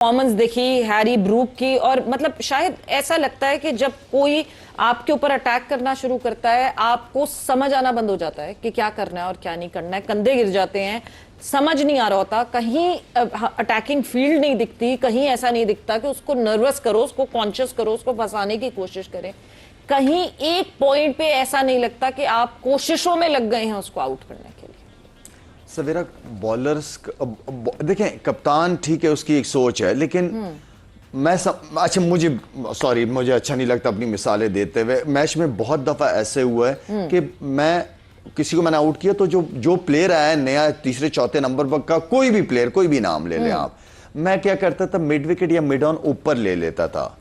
Performance देखी Harry Brook की, और मतलब शायद ऐसा लगता है कि जब कोई आपके ऊपर अटैक करना शुरू करता है आपको समझ आना बंद हो जाता है कि क्या करना है और क्या नहीं करना है। कंधे गिर जाते हैं, समझ नहीं आ रहा होता, कहीं अटैकिंग फील्ड नहीं दिखती, कहीं ऐसा नहीं दिखता कि उसको नर्वस करो, उसको कॉन्शियस करो, उसको फंसाने की कोशिश करें। कहीं एक पॉइंट पे ऐसा नहीं लगता कि आप कोशिशों में लग गए हैं उसको आउट करने के लिए। सवेरा बॉलर्स देखें, कप्तान ठीक है उसकी एक सोच है, लेकिन अच्छा मुझे अच्छा नहीं लगता अपनी मिसालें देते हुए। मैच में बहुत दफा ऐसे हुआ है कि किसी को मैंने आउट किया तो जो प्लेयर आया नया तीसरे चौथे नंबर पर का कोई भी प्लेयर, कोई भी नाम ले लें आप, मैं क्या करता था, मिड विकेट या मिड ऑन ऊपर ले लेता था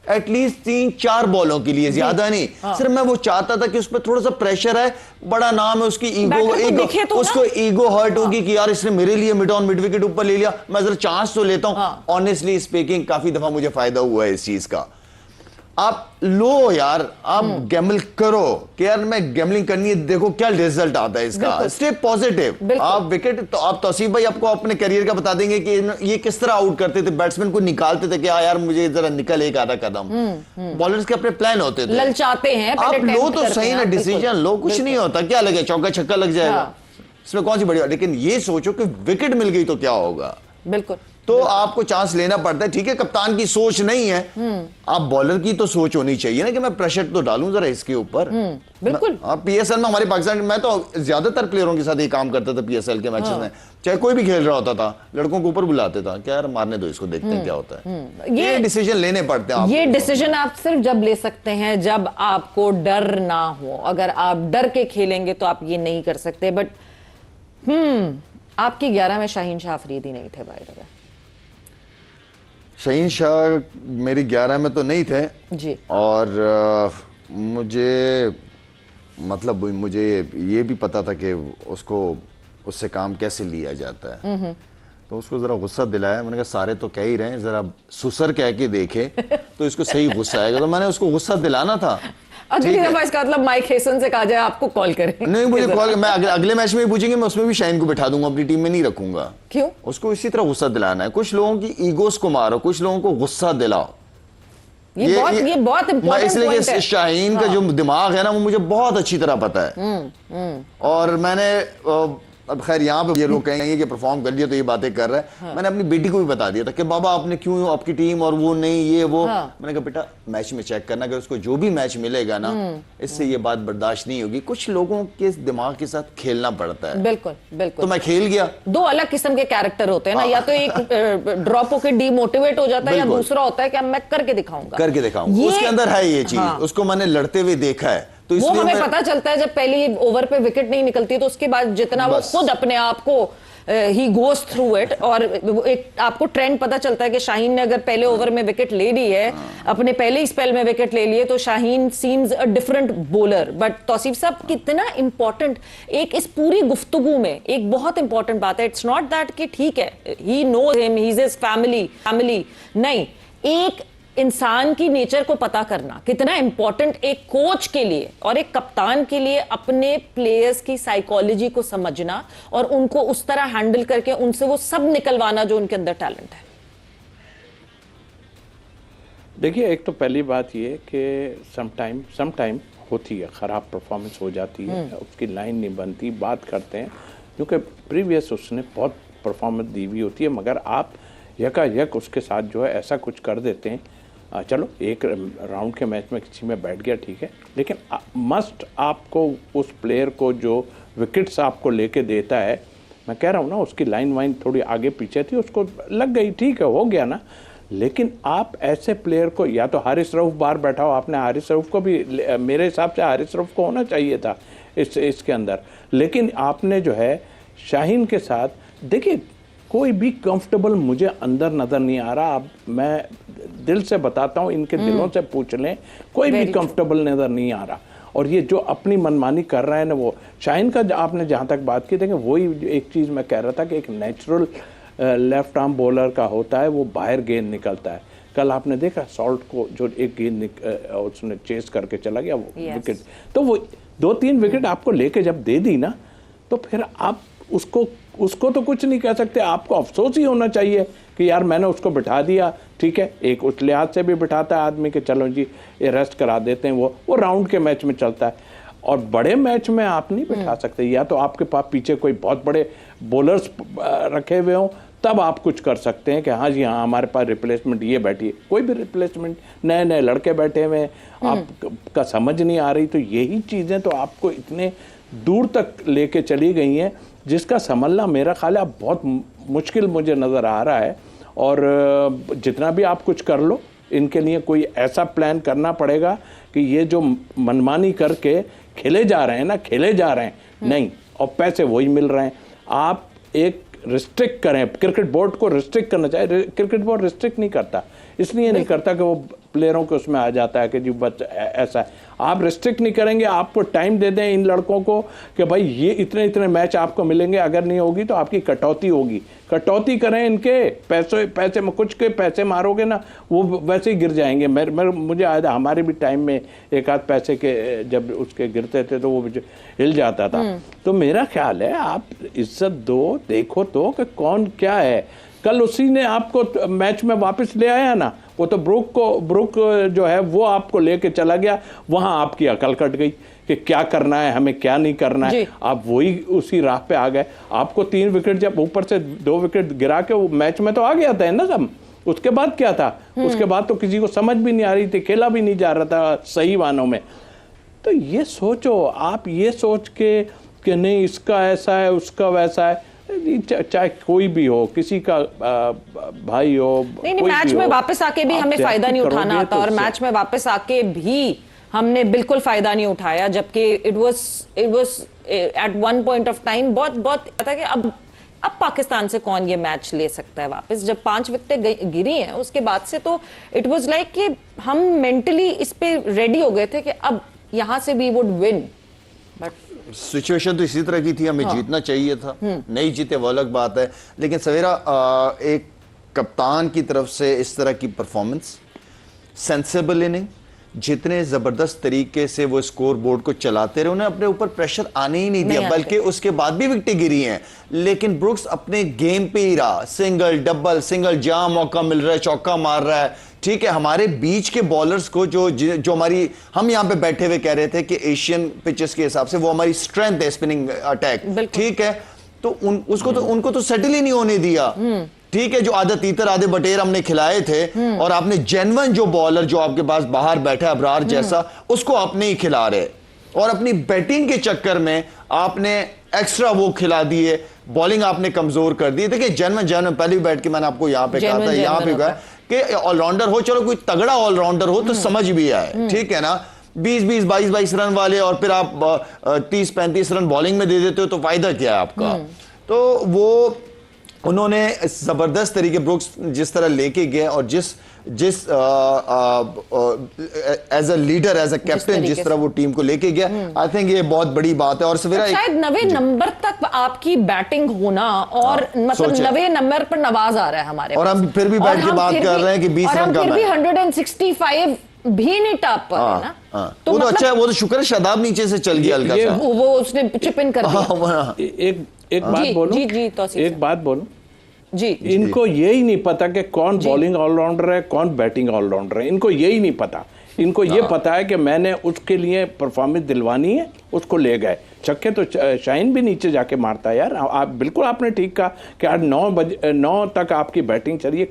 एटलीस्ट 3-4 बॉलों के लिए, ज्यादा नहीं। सिर्फ मैं वो चाहता था कि उस पर थोड़ा सा प्रेशर है, बड़ा नाम है, उसकी ईगो उसको ईगो हर्ट होगी कि यार इसने मेरे लिए मिड ऑन मिड विकेट ऊपर ले लिया, मैं जरा चांस तो लेता हूं। ऑनेस्टली स्पीकिंग काफी दफा मुझे फायदा हुआ है इस चीज का। आप लो यार, आप गैम्बल करो कि यार मैं गैम्बलिंग करनी है, देखो क्या रिजल्ट आता है इसका, स्टे पॉजिटिव। आप विकेट तो आप तौसीफ भाई आपको अपने करियर का बता देंगे कि ये किस तरह आउट करते थे, बैट्समैन को निकालते थे कि यार मुझे जरा निकल एक आधा कदम। बॉलर्स के अपने प्लान होते थे, ललचाते हैं, आप लो तो सही ना, डिसीजन लो, कुछ नहीं होता, क्या लगे चौका छक्का लग जाएगा, इसमें कौन सी बड़ी बात। लेकिन ये सोचो कि विकेट मिल गई तो क्या होगा। बिल्कुल, तो आपको चांस लेना पड़ता है। ठीक है, कप्तान की सोच नहीं है, आप बॉलर की तो सोच होनी चाहिए ना कि मैं प्रेशर तो डालूं जरा इसके ऊपर। बिल्कुल। आप पीएसएल में हमारे पाकिस्तान, मैं तो ज्यादातर प्लेयरों के साथ ये काम करता था पीएसएल के मैचेस में, चाहे कोई भी खेल रहा होता था, लड़कों को ऊपर बुलाते था क्या यार मारने दो इसको, देखते हैं क्या होता है। ये डिसीजन लेने पड़ते हैं। ये डिसीजन आप सिर्फ जब ले सकते हैं जब आपको डर ना हो। अगर आप डर के खेलेंगे तो आप ये नहीं कर सकते। बट आपकी 11 में शाहीन शाह अफरीदी नहीं थे भाई। शाहीन शाह मेरी 11 में तो नहीं थे जी, और मुझे मतलब मुझे ये भी पता था कि उससे काम कैसे लिया जाता है। तो उसको जरा गुस्सा दिलाया, मैंने कहा सारे तो कह ही रहे हैं, जरा सुसर कह के देखे तो इसको सही गुस्सा आएगा। तो मैंने उसको गुस्सा दिलाना था। अगली दफा इसका मतलब माइक हेसन से कहा जाए आपको कॉल करें। नहीं, मुझे कॉल, मैं अगले मैच में भी पूछेंगे, मैं उसमें भी शाहीन को बिठा दूंगा, अपनी टीम में नहीं रखूंगा। क्यों? उसको इसी तरह गुस्सा दिलाना है। कुछ लोगों की ईगोस को मारो, कुछ लोगों को गुस्सा दिलाओ। ये बहुत इंपॉर्टेंट इसलिए कि शाहीन का जो दिमाग है ना वो मुझे बहुत अच्छी तरह पता है। और मैंने अब खैर यहाँ पे ये लोग कहेंगे कि परफॉर्म कर लिया तो ये बातें कर रहा है। मैंने अपनी बेटी को भी बता दिया था कि बाबा आपने क्यों आपकी टीम और वो नहीं ये वो। मैंने कहा बेटा मैच में चेक करना, अगर उसको जो भी मैच मिलेगा ना इससे ये बात बर्दाश्त नहीं होगी। कुछ लोगों के दिमाग के साथ खेलना पड़ता है। बिल्कुल बिल्कुल। तो मैं खेल गया। दो अलग किस्म के कैरेक्टर होते हैं ना, या तो एक ड्रॉप होकर डिमोटिवेट हो जाता है, या दूसरा होता है कि मैं करके दिखाऊंगा। उसके अंदर है ये चीज, उसको मैंने लड़ते हुए देखा है। तो वो हमें पता चलता है जब पहली ओवर पे विकेट नहीं निकलती तो उसके बाद जितना वो खुद अपने आप को ही गोज थ्रू इट, और एक आपको ट्रेंड पता चलता है कि शाहीन ने अगर पहले ओवर में विकेट ले ली है, अपने पहले ही स्पेल में विकेट ले लिए, तो Shaheen seems a different bowler. But Tauseef साहब कितना इंपॉर्टेंट एक इस पूरी गुफ्तगू में एक बहुत इंपॉर्टेंट बात है, इट्स नॉट दैट कि ठीक है he knows him, he is his family, नहीं, एक इंसान की नेचर को पता करना कितना इंपॉर्टेंट एक कोच के लिए और एक कप्तान के लिए, अपने प्लेयर्स की साइकोलॉजी को समझना और उनको उस तरह हैंडल करके उनसे वो सब निकलवाना जो उनके अंदर टैलेंट है। देखिए, एक तो पहली बात ये कि समटाइम होती है, खराब परफॉर्मेंस हो जाती है, उसकी लाइन नहीं बनती, बात करते हैं क्योंकि प्रीवियस उसने बहुत परफॉर्मेंस दी हुई होती है, मगर आप यकायक उसके साथ जो है ऐसा कुछ कर देते हैं। चलो एक राउंड के मैच में किसी में बैठ गया ठीक है, लेकिन मस्ट आपको उस प्लेयर को जो विकेट्स आपको लेके देता है, मैं कह रहा हूँ ना उसकी लाइन वाइन थोड़ी आगे पीछे थी, उसको लग गई ठीक है, हो गया ना। लेकिन आप ऐसे प्लेयर को, या तो हारिस रऊफ बाहर बैठा हो, आपने हारिस रऊफ को भी, मेरे हिसाब से हारिस रऊफ को होना चाहिए था इसके अंदर, लेकिन आपने जो है शाहीन के साथ, देखिए कोई भी कंफर्टेबल मुझे अंदर नजर नहीं आ रहा। अब मैं दिल से बताता हूँ, इनके दिलों से पूछ लें, कोई भी कंफर्टेबल नजर नहीं आ रहा। और ये जो अपनी मनमानी कर रहे हैं ना, वो शाहीन का आपने जहाँ तक बात की, देखिए वही एक चीज़ मैं कह रहा था कि एक नेचुरल लेफ्ट आर्म बॉलर का होता है, वो बाहर गेंद निकलता है। कल आपने देखा सॉल्ट को जो एक गेंद उसने चेस करके चला गया वो विकेट, तो वो 2-3 विकेट आपको लेके जब दे दी ना, तो फिर आप उसको तो कुछ नहीं कह सकते, आपको अफसोस ही होना चाहिए कि यार मैंने उसको बिठा दिया, ठीक है, एक उस लिहाज से भी बिठाता है आदमी कि चलो जी ये रेस्ट करा देते हैं, वो राउंड के मैच में चलता है। और बड़े मैच में आप नहीं बिठा सकते, या तो आपके पास पीछे कोई बहुत बड़े बॉलर्स रखे हुए हों, तब आप कुछ कर सकते हैं कि हाँ जी हाँ हमारे पास रिप्लेसमेंट ये बैठी है। कोई भी रिप्लेसमेंट, नए नए लड़के बैठे हुए हैं, आपका समझ नहीं आ रही, तो यही चीज़ें तो आपको इतने दूर तक लेके चली गई हैं जिसका संभलना मेरा ख्याल है बहुत मुश्किल मुझे नज़र आ रहा है। और जितना भी आप कुछ कर लो, इनके लिए कोई ऐसा प्लान करना पड़ेगा कि ये जो मनमानी करके खेले जा रहे हैं ना, खेले जा रहे हैं नहीं, और पैसे वही मिल रहे हैं। आप एक रिस्ट्रिक्ट करें, क्रिकेट बोर्ड को रिस्ट्रिक्ट करना चाहिए। क्रिकेट बोर्ड रिस्ट्रिक्ट नहीं करता, इसलिए नहीं करता कि वो प्लेयरों के उसमें आ जाता है कि जी बस ऐसा है। आप रिस्ट्रिक्ट नहीं करेंगे, आपको टाइम दे दें इन लड़कों को कि भाई ये इतने इतने मैच आपको मिलेंगे, अगर नहीं होगी तो आपकी कटौती होगी। कटौती करें इनके पैसे में, कुछ के पैसे मारोगे ना वो वैसे ही गिर जाएंगे। मुझे याद है हमारे भी टाइम में एक आध पैसे के जब उसके गिरते थे तो वो हिल जाता था। तो मेरा ख्याल है आप इज्जत दो, देखो तो कि कौन क्या है। कल उसी ने आपको मैच में वापस ले आया ना, वो तो ब्रुक जो है वो आपको लेके चला गया, वहां आपकी अकल कट गई कि क्या करना है, हमें क्या नहीं करना है। आप वही उसी राह पे आ गए। आपको 3 विकेट जब ऊपर से 2 विकेट गिरा के वो मैच में तो आ गया था ना सब, उसके बाद क्या था? उसके बाद तो किसी को समझ भी नहीं आ रही थी, खेला भी नहीं जा रहा था सही मानों में। तो ये सोचो, आप ये सोच के कि नहीं इसका ऐसा है उसका वैसा है, चाहे कोई भी हो, किसी का भाई हो, नहीं मैच में वापस आके भी हमें फायदा नहीं उठाना आता, और मैच में वापस आके भी हमने बिल्कुल फायदा नहीं उठाया, जबकि it was at one point of time बहुत था कि अब पाकिस्तान से कौन ये मैच ले सकता है वापस। जब 5 विकेटें गिरी हैं उसके बाद से तो इट वाज लाइक कि हम मेंटली इस पे रेडी हो गए थे कि अब यहां से we would win, but situation तो इसी तरह की थी, हमें जीतना चाहिए था, नहीं जीते वो अलग बात है। लेकिन सवेरा एक कप्तान की तरफ से इस तरह की परफॉर्मेंस, सेंसेबल इनिंग, जितने जबरदस्त तरीके से वो स्कोर बोर्ड को चलाते रहे, उन्हें अपने ऊपर प्रेशर आने ही नहीं दिया, बल्कि उसके बाद भी विकेटें गिरी हैं, लेकिन ब्रुक्स अपने गेम पे ही रहा। सिंगल डबल सिंगल, जहां मौका मिल रहा है चौका मार रहा है। ठीक है, हमारे बीच के बॉलर्स को जो हमारी, हम यहां पे बैठे हुए कह रहे थे कि एशियन पिचेस के हिसाब से वो हमारी स्ट्रेंथ है स्पिनिंग अटैक, ठीक है, तो उनको तो सेटल ही नहीं होने दिया। ठीक है, जो आधे तीतर आधे बटेर हमने खिलाए थे, और आपने जेन्युइन जो बॉलर जो आपके पास बाहर बैठा है अबरार जैसा, उसको आपने ही खिला रहे, और अपनी बैटिंग के चक्कर में आपने एक्स्ट्रा वो खिला दिए, बॉलिंग आपने कमजोर कर दी। देखिए जेन्युइन पहले भी बैठ के मैंने आपको यहां पे कहा था, यहां पे कहा कि ऑलराउंडर हो, चलो कोई तगड़ा ऑलराउंडर हो तो समझ भी आए, ठीक है ना, 20-20 22-22 रन वाले, और फिर आप 30-35 रन बॉलिंग में दे देते हो तो फायदा क्या है आपका। तो वो उन्होंने जबरदस्त तरीके ब्रुक्स जिस तरह लेके गए, और जिस as a leader, as a captain जिस तरह वो टीम को लेके गया, आई थिंक ये बहुत बड़ी बात है। और सवेरा शायद 90 नंबर तक आपकी बैटिंग होना, और मतलब 90 नंबर पर नवाज आ रहा है हमारे, और हम फिर भी बैठ के बात कर रहे हैं कि 20 रन का फिर भी 165 भी नहीं टॉप पर है ना, तो वो तो अच्छा है, वो तो शुक्र है शादाब नीचे से चल गया हल्का सा, वो उसने चिप इन कर दिया। एक बात बोलूं, एक बात बोलूं जी, इनको यही नहीं पता कि कौन बॉलिंग ऑलराउंडर है, कौन बैटिंग ऑलराउंडर है, इनको यही नहीं पता। इनको ये पता है कि मैंने उसके लिए परफॉर्मेंस दिलवानी है, उसको ले गए छक्के। तो शाहीन भी नीचे जाके मारता है यार, आप बिल्कुल आपने ठीक कहा कि आज 9 तक आपकी बैटिंग चलिए,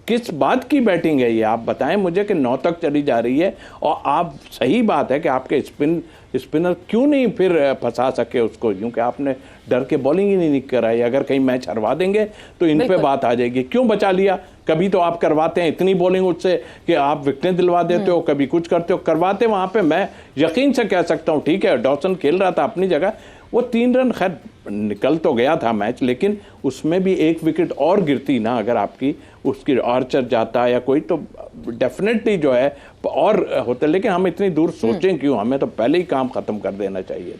किस बात की बैटिंग है ये आप बताएं मुझे कि 9 तक चली जा रही है, और आप, सही बात है कि आपके स्पिनर क्यों नहीं फिर फंसा सके उसको, क्योंकि आपने डर के बॉलिंग ही नहीं कराई। अगर कहीं मैच हरवा देंगे तो इन पे बात आ जाएगी, क्यों बचा लिया। कभी तो आप करवाते हैं इतनी बॉलिंग उससे कि आप विकेटें दिलवा देते हो, कभी कुछ करते हो, करवाते वहां पे मैं यकीन से कह सकता हूं, ठीक है डॉसन खेल रहा था अपनी जगह, वो 3 रन खैर निकल तो गया था मैच, लेकिन उसमें भी 1 विकेट और गिरती ना, अगर आपकी उसकी आर्चर जाता या कोई, तो डेफिनेटली जो है और होता। लेकिन हम इतनी दूर सोचें क्यों, हमें तो पहले ही काम खत्म कर देना चाहिए।